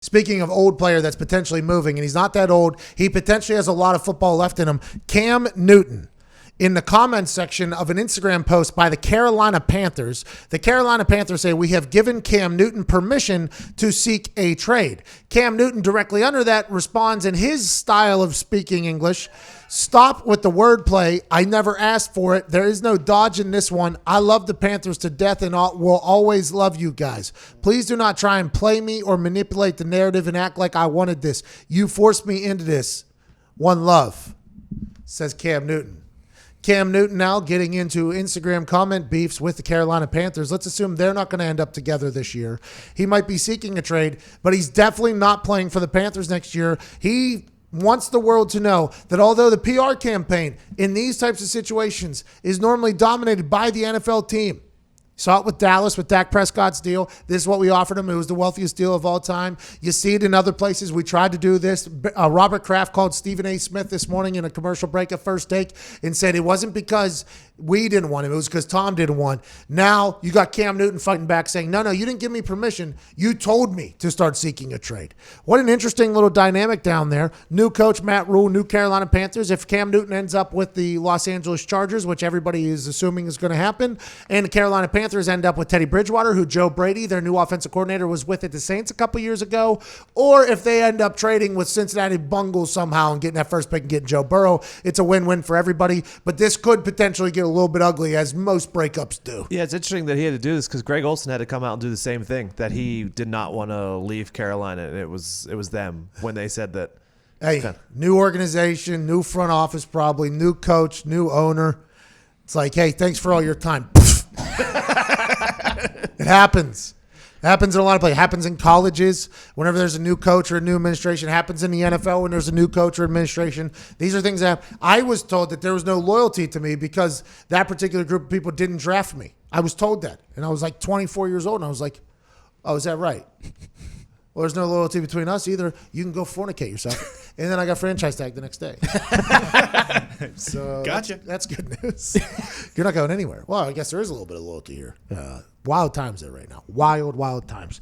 Speaking of old player that's potentially moving, and he's not that old, he potentially has a lot of football left in him. Cam Newton. In the comments section of an Instagram post by the Carolina Panthers, the Carolina Panthers say, we have given Cam Newton permission to seek a trade. Cam Newton directly under that responds in his style of speaking English, stop with the wordplay. I never asked for it. There is no dodge in this one. I love the Panthers to death and will always love you guys. Please do not try and play me or manipulate the narrative and act like I wanted this. You forced me into this. One love, says Cam Newton. Cam Newton now getting into Instagram comment beefs with the Carolina Panthers. Let's assume they're not going to end up together this year. He might be seeking a trade, but he's definitely not playing for the Panthers next year. He wants the world to know that although the PR campaign in these types of situations is normally dominated by the NFL team, saw it with Dallas, with Dak Prescott's deal. This is what we offered him. It was the wealthiest deal of all time. You see it in other places. We tried to do this. Robert Kraft called Stephen A. Smith this morning in a commercial break at First Take and said it wasn't because we didn't want him. It was because Tom didn't want. Now you got Cam Newton fighting back saying, no, you didn't give me permission. You told me to start seeking a trade. What an interesting little dynamic down there. New coach Matt Rule, new Carolina Panthers. If Cam Newton ends up with the Los Angeles Chargers, which everybody is assuming is going to happen, and the Carolina Panthers end up with Teddy Bridgewater, who Joe Brady, their new offensive coordinator, was with at the Saints a couple years ago, or if they end up trading with Cincinnati Bungles somehow and getting that first pick and getting Joe Burrow, it's a win-win for everybody. But this could potentially get a little bit ugly, as most breakups do. Yeah, it's interesting that he had to do this because Greg Olsen had to come out and do the same thing, that he did not want to leave Carolina. And it was them when they said that. Hey, new organization, new front office probably, new coach, new owner. It's like, hey, thanks for all your time. It happens. It happens in a lot of places. It happens in colleges whenever there's a new coach or a new administration. It happens in the NFL when there's a new coach or administration. These are things that I was told that there was no loyalty to me because that particular group of people didn't draft me. I was told that. And I was like 24 years old, and I was like, oh, is that right? Well, there's no loyalty between us either. You can go fornicate yourself. And then I got franchise tag the next day. So gotcha. That's good news. You're not going anywhere. Well, I guess there is a little bit of loyalty here. Wild times there right now. Wild times.